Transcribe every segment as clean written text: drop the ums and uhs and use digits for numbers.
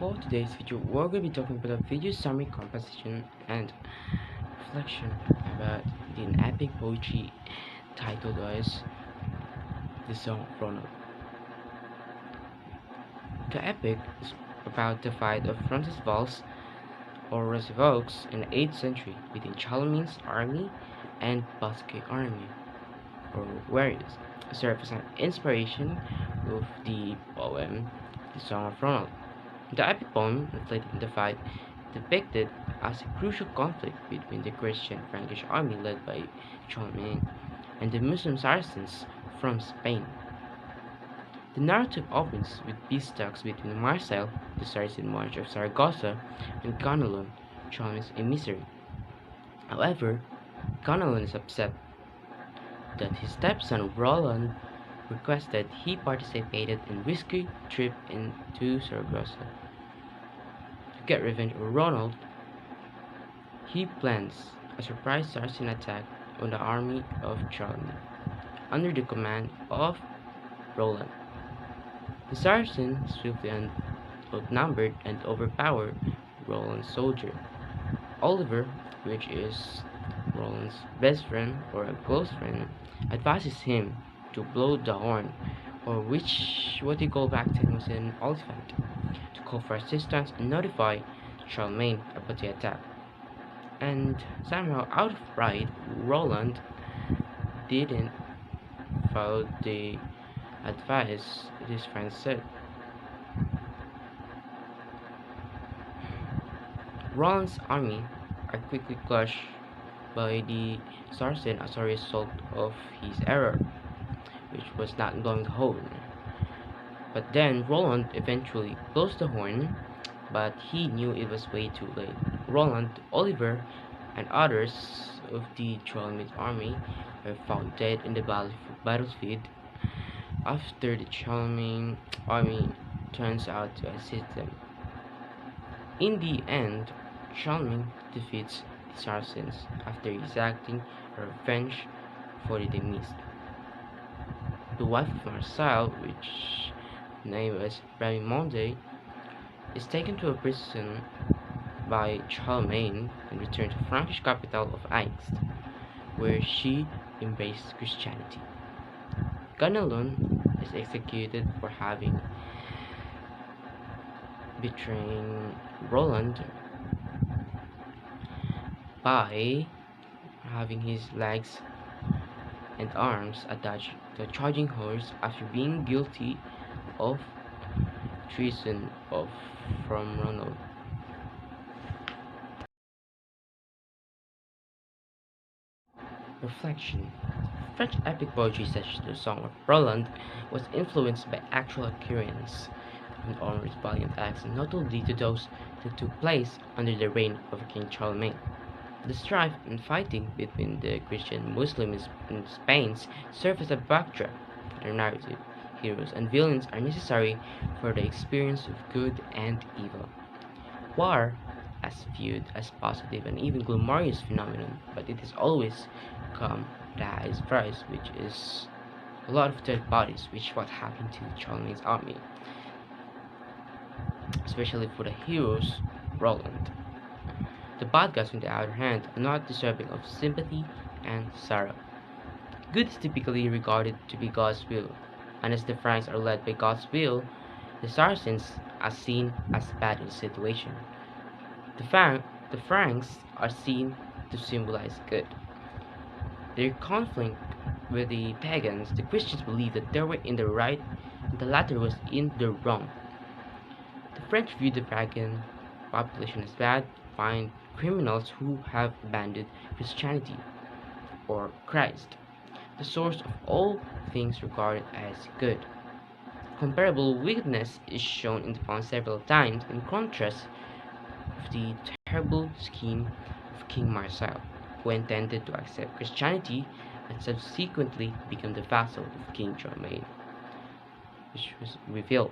For today's video, we're going to be talking about a video summary composition and reflection about the epic poetry titled as The Song of Roland. The epic is about the fight of Roncesvalles or Roncesvalles in the 8th century between Charlemagne's army and Basque army, or warriors, serve as an inspiration of the poem The Song of Ronald. The epic poem reflected the fight depicted as a crucial conflict between the Christian Frankish army led by Charlemagne and the Muslim Saracens from Spain. The narrative opens with peace talks between Marcel, the Saracen March of Saragossa, and Ganelon, Charlemagne's emissary. However, Ganelon is upset that his stepson Roland requested he participated in risky trip into Saragossa. To get revenge on Ronald, he plans a surprise Saracen attack on the army of Charlemagne under the command of Roland. The Saracens swiftly outnumbered and overpowered Roland's soldier. Oliver, which is Roland's best friend or a close friend, advises him to blow the horn, or which what he called back then was an elephant, to call for assistance and notify Charlemagne about the attack. And somehow, out of pride, Roland didn't follow the advice his friend said. Roland's army are quickly crushed by the Saracen as a result of his error, which was not blowing the horn. But then Roland eventually blows the horn, but he knew it was way too late. Roland, Oliver, and others of the Charlemagne's army were found dead in the battlefield after the Charlemagne army turns out to assist them. In the end, Charlemagne defeats the Saracens after exacting revenge for the missed. The wife of Marcel, which name was Ramimonde, is taken to a prison by Charlemagne and returned to Frankish capital of Aix, where she embraced Christianity. Ganelon is executed for having betraying Roland by having his legs and arms attached to a charging horse after being guilty of treason from Ronald. Reflection. French epic poetry such as the Song of Roland was influenced by actual occurrences and honors valiant acts, notably to those that took place under the reign of King Charlemagne. The strife and fighting between the Christian Muslims in Spain serve as a backdrop for the narrative. Heroes and villains are necessary for the experience of good and evil. War is viewed as positive and even glamorous phenomenon, but it has always come at the highest price, which is a lot of dead bodies, which is what happened to Charlemagne's army, especially for the heroes Roland. The bad guys, on the other hand, are not deserving of sympathy and sorrow. Good is typically regarded to be God's will, and as the Franks are led by God's will, the Saracens are seen as bad in the situation. The Franks are seen to symbolize good. Their conflict with the pagans, the Christians believed that they were in the right and the latter was in the wrong. The French viewed the pagan population as bad, fine criminals who have abandoned Christianity, or Christ, the source of all things regarded as good. Comparable wickedness is shown in the poem several times, in contrast with the terrible scheme of King Marcel, who intended to accept Christianity and subsequently become the vassal of King Charlemagne, which was revealed.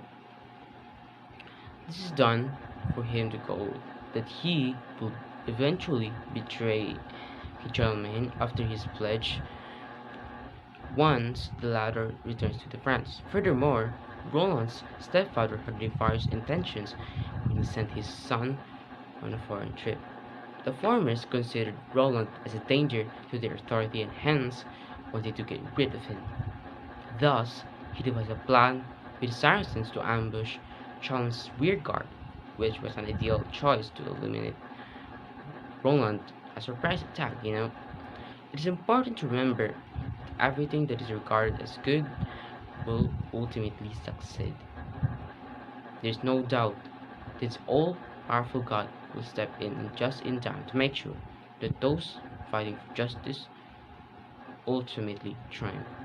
This is done for him to go that he will eventually betray Charlemagne after his pledge once the latter returns to France. Furthermore, Roland's stepfather had nefarious intentions when he sent his son on a foreign trip. The farmers considered Roland as a danger to their authority and hence wanted to get rid of him. Thus, he devised a plan with the Saracens to ambush Charles' rearguard, which was an ideal choice to eliminate Roland as a surprise attack. It is important to remember that everything that is regarded as good will ultimately succeed. There is no doubt this all powerful God will step in just in time to make sure that those fighting for justice ultimately triumph.